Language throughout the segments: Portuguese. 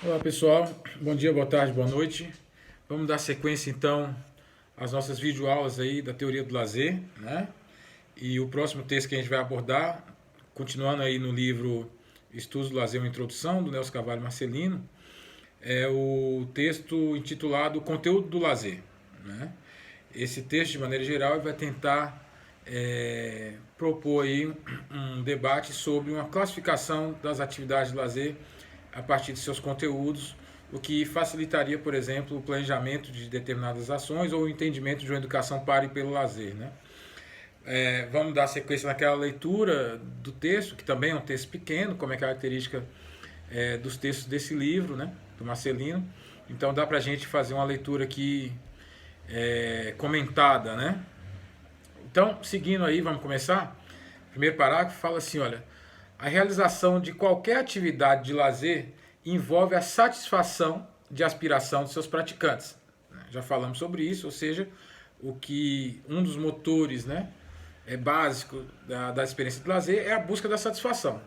Olá pessoal, bom dia, boa tarde, boa noite. Vamos dar sequência então às nossas videoaulas aí da teoria do lazer, né? E o próximo texto que a gente vai abordar, continuando aí no livro Estudos do Lazer, uma Introdução, do Nelson Carvalho Marcelino, é o texto intitulado Conteúdo do Lazer, né? Esse texto, de maneira geral, vai tentar propor aí um debate sobre uma classificação das atividades de lazer a partir de seus conteúdos, o que facilitaria, por exemplo, o planejamento de determinadas ações ou o entendimento de uma educação para e pelo lazer, né? Vamos dar sequência naquela leitura do texto, que também é um texto pequeno, como é característica dos textos desse livro, né, do Marcelino. Então dá para a gente fazer uma leitura aqui comentada, né? Então, seguindo aí, vamos começar. O primeiro parágrafo fala assim, olha: a realização de qualquer atividade de lazer envolve a satisfação de aspiração dos seus praticantes. Já falamos sobre isso, ou seja, um dos motores, né, básico da experiência de lazer é a busca da satisfação.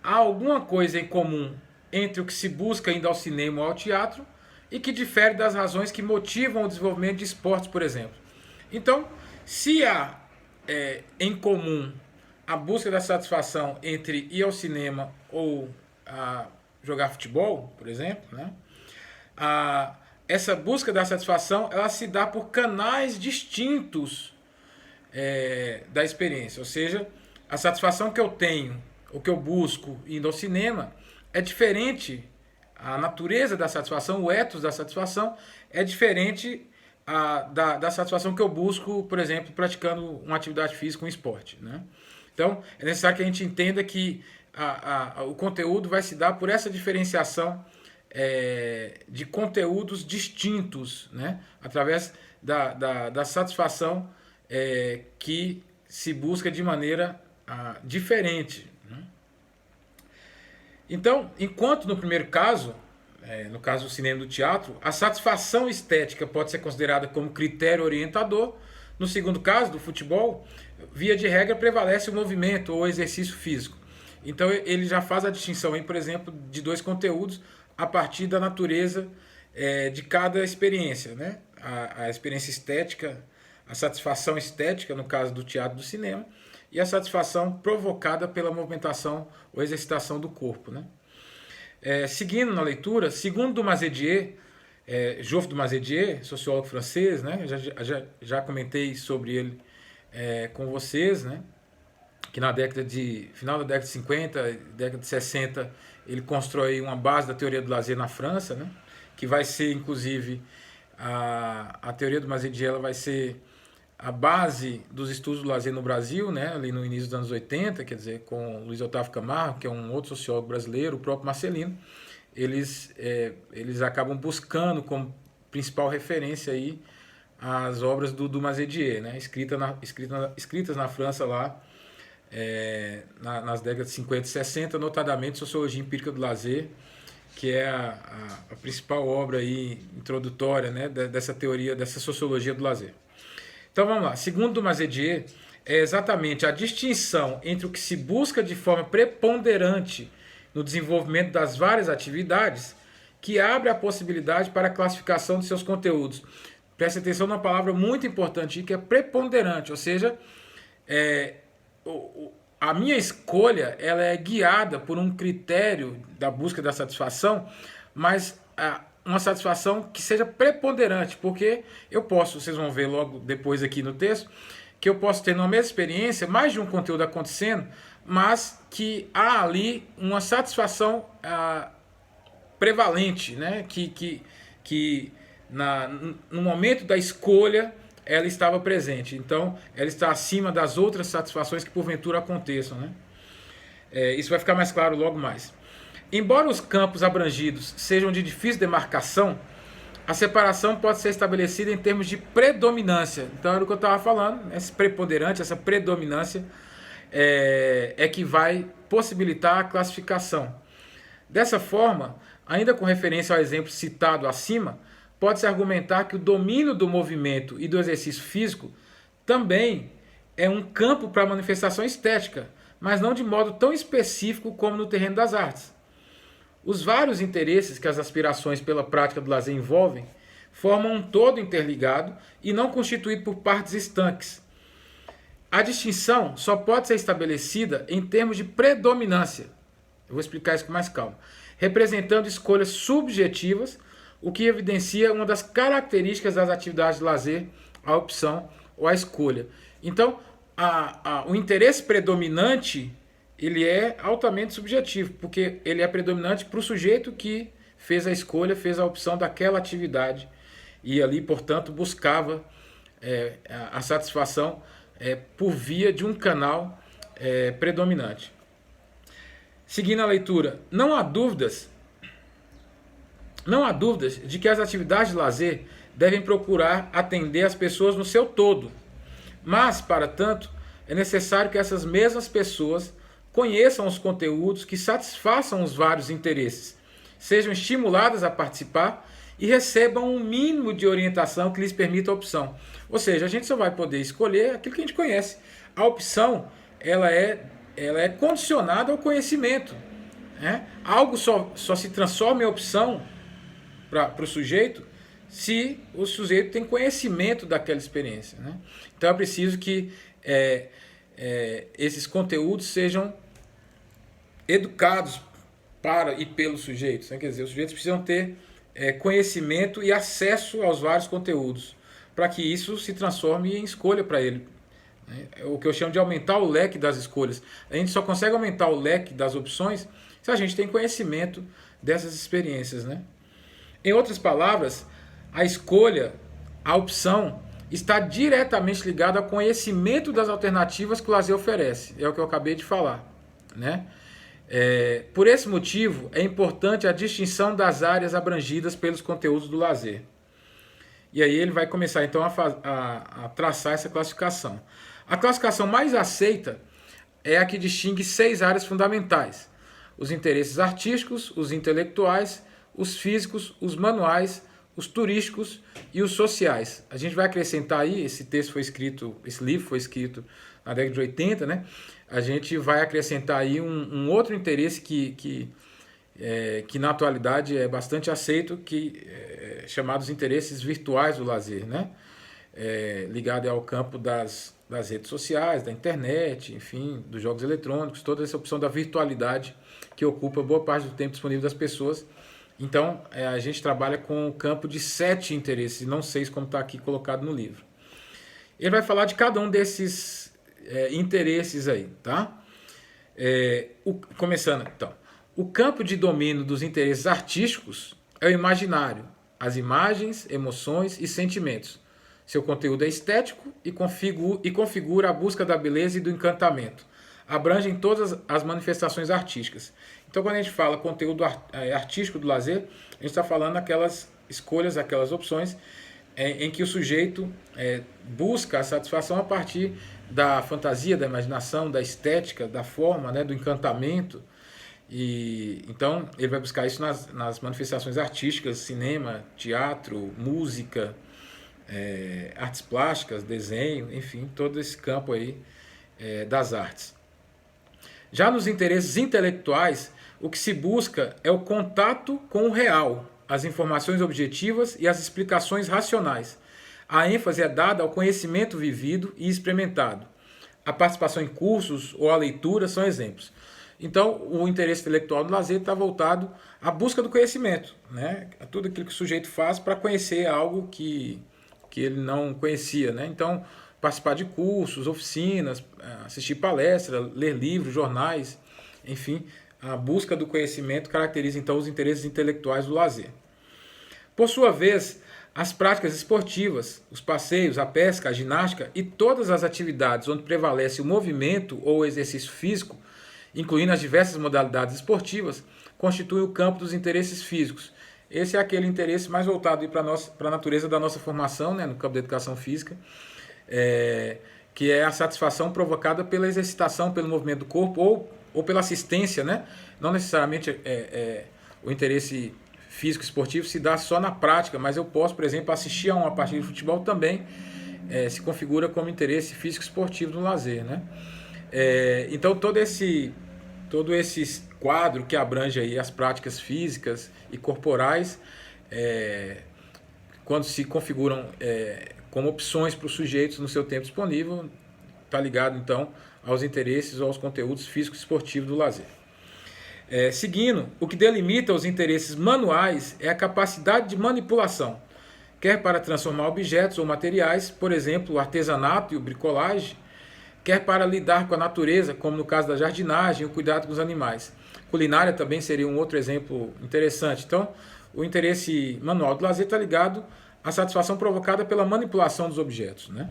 Há alguma coisa em comum entre o que se busca indo ao cinema ou ao teatro e que difere das razões que motivam o desenvolvimento de esportes, por exemplo. Então, se há em comum a busca da satisfação entre ir ao cinema ou jogar futebol, por exemplo, né? Essa busca da satisfação ela se dá por canais distintos da experiência, ou seja, a satisfação que eu tenho, o que eu busco indo ao cinema é diferente, a natureza da satisfação, o ethos da satisfação é diferente da satisfação que eu busco, por exemplo, praticando uma atividade física, um esporte, né? Então, é necessário que a gente entenda que o conteúdo vai se dar por essa diferenciação de conteúdos distintos, né? Através da satisfação que se busca de maneira diferente, né? Então, enquanto no primeiro caso, no caso do cinema e do teatro, a satisfação estética pode ser considerada como critério orientador, no segundo caso, do futebol, via de regra prevalece o movimento ou o exercício físico. Então ele já faz a distinção, aí, por exemplo, de dois conteúdos a partir da natureza de cada experiência, né? A experiência estética, a satisfação estética, no caso do teatro e do cinema, e a satisfação provocada pela movimentação ou exercitação do corpo, né? Seguindo na leitura, segundo Dumazedier, Geoffroy Dumazedier, sociólogo francês, né? Já comentei sobre ele com vocês, né? Que na final da década de 50, década de 60, ele constrói uma base da teoria do lazer na França, né? Que vai ser, inclusive, a teoria do Dumazedier, ela vai ser a base dos estudos do lazer no Brasil, né, ali no início dos anos 80, quer dizer, com Luiz Otávio Camargo, que é um outro sociólogo brasileiro, o próprio Marcelino, eles acabam buscando como principal referência aí as obras do Dumazedier, né, escritas na França lá, nas décadas de 50 e 60, notadamente Sociologia Empírica do Lazer, que é a principal obra aí introdutória, né, dessa teoria, dessa sociologia do lazer. Então vamos lá. Segundo Dumazedier, é exatamente a distinção entre o que se busca de forma preponderante no desenvolvimento das várias atividades que abre a possibilidade para a classificação de seus conteúdos. Preste atenção numa palavra muito importante que é preponderante, ou seja, a minha escolha ela é guiada por um critério da busca da satisfação, mas uma satisfação que seja preponderante, porque eu posso, vocês vão ver logo depois aqui no texto, que eu posso ter numa mesma experiência mais de um conteúdo acontecendo, mas que há ali uma satisfação prevalente, né? que no momento da escolha ela estava presente. Então, ela está acima das outras satisfações que porventura aconteçam, né? Isso vai ficar mais claro logo mais. Embora os campos abrangidos sejam de difícil demarcação, a separação pode ser estabelecida em termos de predominância. Então, era o que eu estava falando, esse preponderante, essa predominância que vai possibilitar a classificação. Dessa forma, ainda com referência ao exemplo citado acima, pode-se argumentar que o domínio do movimento e do exercício físico também é um campo para manifestação estética, mas não de modo tão específico como no terreno das artes. Os vários interesses que as aspirações pela prática do lazer envolvem formam um todo interligado e não constituído por partes estanques. A distinção só pode ser estabelecida em termos de predominância. Eu vou explicar isso com mais calma. Representando escolhas subjetivas, o que evidencia uma das características das atividades de lazer, a opção ou a escolha. Então, o interesse predominante, ele é altamente subjetivo, porque ele é predominante para o sujeito que fez a escolha, fez a opção daquela atividade e ali, portanto, buscava a satisfação por via de um canal predominante. Seguindo a leitura, não há dúvidas de que as atividades de lazer devem procurar atender as pessoas no seu todo. Mas, para tanto, é necessário que essas mesmas pessoas conheçam os conteúdos que satisfaçam os vários interesses, sejam estimuladas a participar e recebam um mínimo de orientação que lhes permita a opção. Ou seja, a gente só vai poder escolher aquilo que a gente conhece. A opção, ela é condicionada ao conhecimento. Né? Algo só se transforma em opção para o sujeito se o sujeito tem conhecimento daquela experiência. Né? Então é preciso que esses conteúdos sejam educados para e pelos sujeitos. Né? Quer dizer, os sujeitos precisam ter conhecimento e acesso aos vários conteúdos, para que isso se transforme em escolha para ele. É o que eu chamo de aumentar o leque das escolhas. A gente só consegue aumentar o leque das opções se a gente tem conhecimento dessas experiências. Né? Em outras palavras, a escolha, a opção, está diretamente ligada ao conhecimento das alternativas que o lazer oferece. É o que eu acabei de falar. Né? Por esse motivo, é importante a distinção das áreas abrangidas pelos conteúdos do lazer. E aí ele vai começar então a traçar essa classificação. A classificação mais aceita é a que distingue 6 áreas fundamentais: os interesses artísticos, os intelectuais, os físicos, os manuais, os turísticos e os sociais. A gente vai acrescentar aí, esse livro foi escrito na década de 80, né? A gente vai acrescentar aí um outro interesse que na atualidade é bastante aceito, chamados interesses virtuais do lazer, né? Ligado ao campo das redes sociais, da internet, enfim, dos jogos eletrônicos, toda essa opção da virtualidade que ocupa boa parte do tempo disponível das pessoas. Então, a gente trabalha com um campo de 7 interesses, não 6 como está aqui colocado no livro. Ele vai falar de cada um desses interesses aí, tá? Começando, então. O campo de domínio dos interesses artísticos é o imaginário, as imagens, emoções e sentimentos. Seu conteúdo é estético e configura a busca da beleza e do encantamento. Abrangem todas as manifestações artísticas. Então, quando a gente fala conteúdo artístico do lazer, a gente está falando aquelas escolhas, aquelas opções em que o sujeito busca a satisfação a partir da fantasia, da imaginação, da estética, da forma, né, do encantamento. E então ele vai buscar isso nas manifestações artísticas, cinema, teatro, música, artes plásticas, desenho, enfim, todo esse campo aí das artes. Já nos interesses intelectuais, o que se busca é o contato com o real, as informações objetivas e as explicações racionais. A ênfase é dada ao conhecimento vivido e experimentado. A participação em cursos ou a leitura são exemplos. Então, o interesse intelectual do lazer está voltado à busca do conhecimento, né? A tudo aquilo que o sujeito faz para conhecer algo que ele não conhecia, né? Então, participar de cursos, oficinas, assistir palestras, ler livros, jornais, enfim, a busca do conhecimento caracteriza então os interesses intelectuais do lazer. Por sua vez, as práticas esportivas, os passeios, a pesca, a ginástica e todas as atividades onde prevalece o movimento ou o exercício físico, incluindo as diversas modalidades esportivas, constituem o campo dos interesses físicos. Esse é aquele interesse mais voltado para a natureza da nossa formação, né, no campo da educação física, que é a satisfação provocada pela exercitação, pelo movimento do corpo ou pela assistência, né? Não necessariamente o interesse físico esportivo se dá só na prática, mas eu posso, por exemplo, assistir a uma partida de futebol também se configura como interesse físico esportivo no lazer, né? Então todo esse quadro que abrange aí as práticas físicas e corporais, quando se configuram como opções para os sujeitos no seu tempo disponível, está ligado então aos interesses ou aos conteúdos físicos e esportivos do lazer. Seguindo, o que delimita os interesses manuais é a capacidade de manipulação, quer para transformar objetos ou materiais, por exemplo, o artesanato e o bricolagem, quer para lidar com a natureza, como no caso da jardinagem e o cuidado com os animais. Culinária também seria um outro exemplo interessante. Então, o interesse manual do lazer está ligado à satisfação provocada pela manipulação dos objetos, né?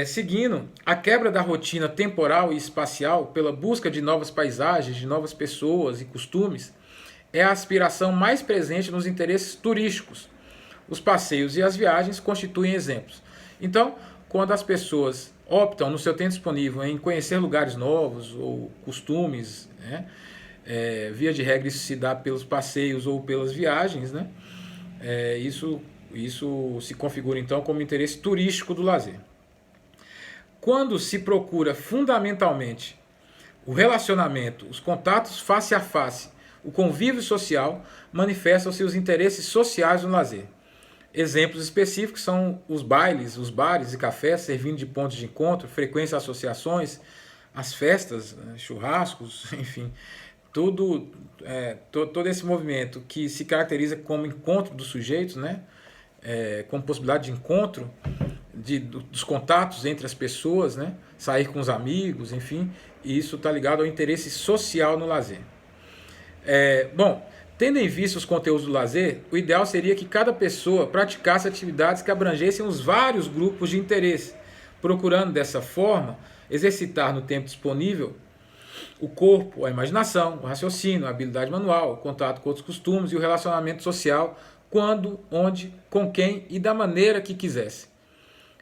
Seguindo, a quebra da rotina temporal e espacial pela busca de novas paisagens, de novas pessoas e costumes, é a aspiração mais presente nos interesses turísticos. Os passeios e as viagens constituem exemplos. Então, quando as pessoas optam no seu tempo disponível em conhecer lugares novos ou costumes, né, via de regra isso se dá pelos passeios ou pelas viagens, né, isso se configura então como interesse turístico do lazer. Quando se procura fundamentalmente o relacionamento, os contatos face a face, o convívio social, manifestam-se os interesses sociais no lazer. Exemplos específicos são os bailes, os bares e cafés servindo de pontos de encontro, frequência associações, as festas, churrascos, enfim, todo esse movimento que se caracteriza como encontro dos sujeitos, né? Como possibilidade de encontro dos contatos entre as pessoas, né? Sair com os amigos, enfim, e isso está ligado ao interesse social no lazer. Tendo em vista os conteúdos do lazer, o ideal seria que cada pessoa praticasse atividades que abrangessem os vários grupos de interesse, procurando dessa forma exercitar no tempo disponível o corpo, a imaginação, o raciocínio, a habilidade manual, o contato com outros costumes e o relacionamento social, quando, onde, com quem e da maneira que quisesse.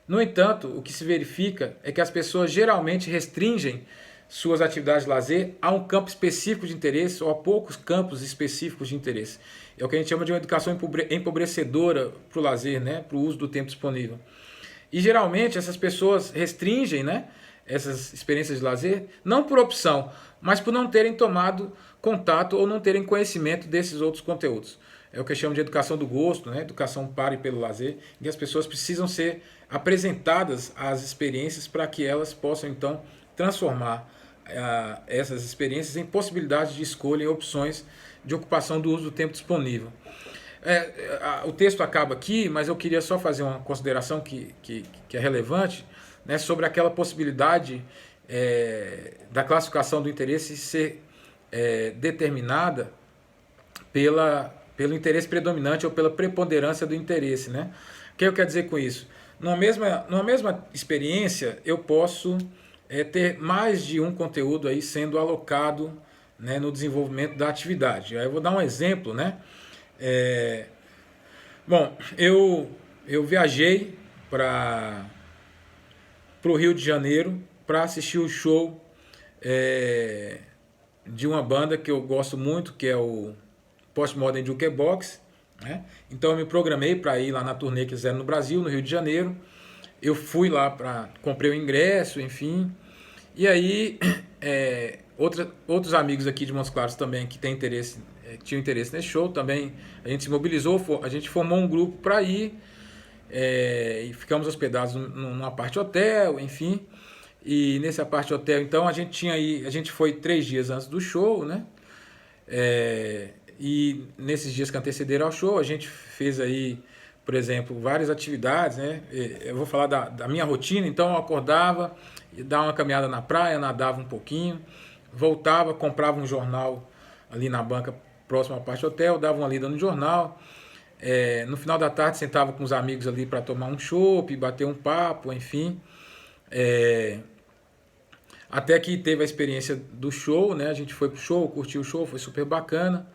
No entanto, o que se verifica é que as pessoas geralmente restringem suas atividades de lazer a um campo específico de interesse ou a poucos campos específicos de interesse. É o que a gente chama de uma educação empobrecedora para o lazer, né? Para o uso do tempo disponível. E geralmente essas pessoas restringem, né, essas experiências de lazer não por opção, mas por não terem tomado contato ou não terem conhecimento desses outros conteúdos. É o que eu chamo de educação do gosto, né? Educação para e pelo lazer, em que as pessoas precisam ser apresentadas às experiências para que elas possam então transformar essas experiências em possibilidades de escolha e opções de ocupação do uso do tempo disponível. O texto acaba aqui, mas eu queria só fazer uma consideração que é relevante, né, sobre aquela possibilidade da classificação do interesse ser determinada pelo interesse predominante ou pela preponderância do interesse, né? O que eu quero dizer com isso? Numa mesma experiência, eu posso ter mais de um conteúdo aí sendo alocado, né, no desenvolvimento da atividade. Aí eu vou dar um exemplo, né? Eu viajei para o Rio de Janeiro para assistir o show de uma banda que eu gosto muito, que é o Postmodern Jukebox, né? Então eu me programei para ir lá na turnê que fizeram no Brasil, no Rio de Janeiro. Eu fui lá, comprei o ingresso, enfim. E aí, outros amigos aqui de Montes Claros também que tinham interesse nesse show, também a gente se mobilizou, a gente formou um grupo para ir, e ficamos hospedados numa parte hotel, enfim. E nessa parte hotel, então, a gente foi 3 dias antes do show, né? E nesses dias que antecederam ao show, a gente fez aí, por exemplo, várias atividades, né? Eu vou falar da minha rotina. Então eu acordava, dava uma caminhada na praia, nadava um pouquinho, voltava, comprava um jornal ali na banca próxima à parte hotel, dava uma lida no jornal. No final da tarde sentava com os amigos ali para tomar um chopp, bater um papo, enfim. Até que teve a experiência do show, né? A gente foi pro show, curtiu o show, foi super bacana.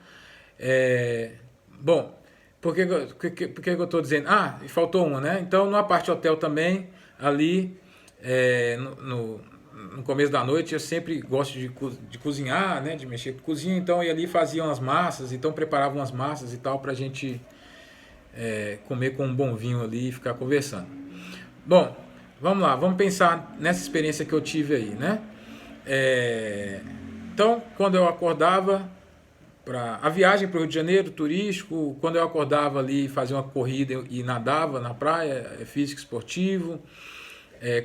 Por que eu estou dizendo? E faltou uma, né? Então, numa parte hotel também, ali, no começo da noite, eu sempre gosto de cozinhar, né? De mexer com cozinha, então eu ia ali e fazia umas massas, então preparava umas massas e tal, pra gente comer com um bom vinho ali e ficar conversando. Bom, vamos lá, vamos pensar nessa experiência que eu tive aí, né? Então, quando eu acordava, a viagem para o Rio de Janeiro, turístico, quando eu acordava ali, fazia uma corrida e nadava na praia, físico esportivo.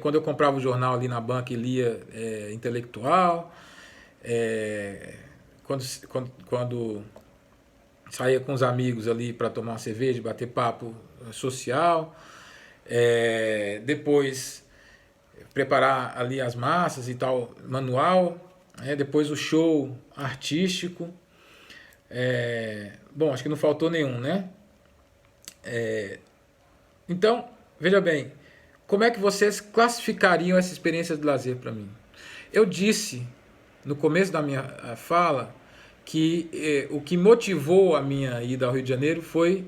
Quando eu comprava o jornal ali na banca e lia intelectual. Quando saía com os amigos ali para tomar uma cerveja, bater papo social. Depois preparar ali as massas e tal, manual. Depois o show artístico. Bom, acho que não faltou nenhum, né? Então, veja bem, como é que vocês classificariam essa experiência de lazer para mim? Eu disse no começo da minha fala que o que motivou a minha ida ao Rio de Janeiro foi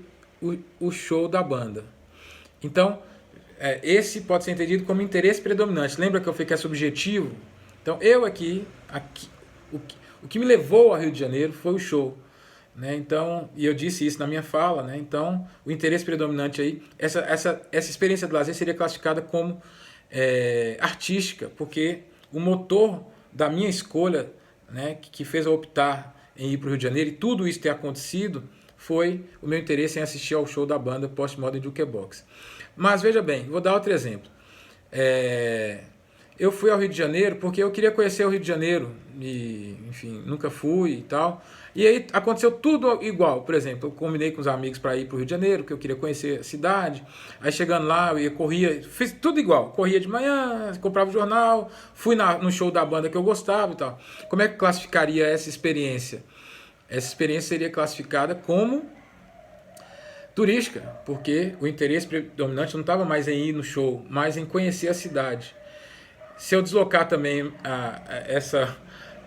o show da banda. Então, esse pode ser entendido como interesse predominante. Lembra que eu falei que é subjetivo? Então, o que me levou ao Rio de Janeiro foi o show. Né? Então, e eu disse isso na minha fala, né? Então, o interesse predominante aí, essa experiência de lazer seria classificada como artística, porque o motor da minha escolha, né, que fez eu optar em ir para o Rio de Janeiro e tudo isso ter acontecido, foi o meu interesse em assistir ao show da banda Postmodern Jukebox. Mas veja bem, vou dar outro exemplo. Eu fui ao Rio de Janeiro porque eu queria conhecer o Rio de Janeiro e, enfim, nunca fui e tal. E aí aconteceu tudo igual. Por exemplo, eu combinei com os amigos para ir para o Rio de Janeiro, porque eu queria conhecer a cidade. Aí chegando lá, eu corria, fiz tudo igual. Corria de manhã, comprava o jornal, fui no show da banda que eu gostava e tal. Como é que classificaria essa experiência? Essa experiência seria classificada como turística, porque o interesse predominante não estava mais em ir no show, mas em conhecer a cidade. Se eu deslocar também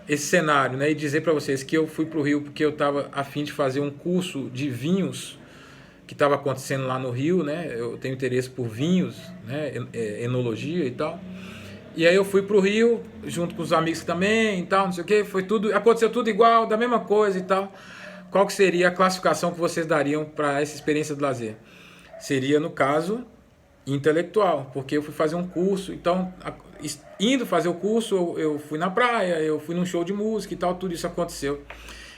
esse cenário, né, e dizer para vocês que eu fui para o Rio porque eu estava a fim de fazer um curso de vinhos que estava acontecendo lá no Rio, né, eu tenho interesse por vinhos, né, enologia e tal, e aí eu fui para o Rio junto com os amigos também e tal, não sei o que, aconteceu tudo igual, da mesma coisa e tal. Qual que seria a classificação que vocês dariam para essa experiência de lazer? Seria, no caso, intelectual, porque eu fui fazer um curso, então, indo fazer o curso, eu fui na praia, eu fui num show de música e tal, tudo isso aconteceu.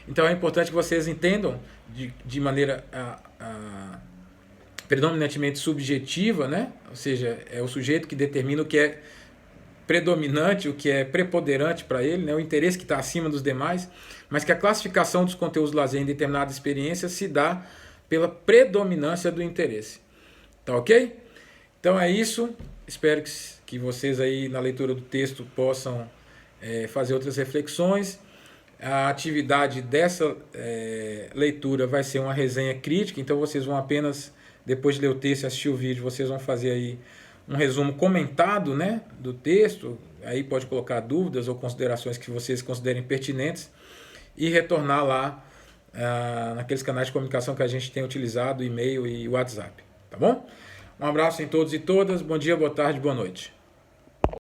Então é importante que vocês entendam de maneira predominantemente subjetiva, né? Ou seja, é o sujeito que determina o que é predominante, o que é preponderante para ele, né? O interesse que está acima dos demais, mas que a classificação dos conteúdos de lazer em determinada experiência se dá pela predominância do interesse. Tá ok? Então é isso. Espero que vocês aí na leitura do texto possam fazer outras reflexões. A atividade dessa leitura vai ser uma resenha crítica, então vocês vão apenas, depois de ler o texto e assistir o vídeo, vocês vão fazer aí um resumo comentado, né, do texto. Aí pode colocar dúvidas ou considerações que vocês considerem pertinentes e retornar lá naqueles canais de comunicação que a gente tem utilizado, e-mail e WhatsApp. Tá bom? Um abraço em todos e todas. Bom dia, boa tarde, boa noite.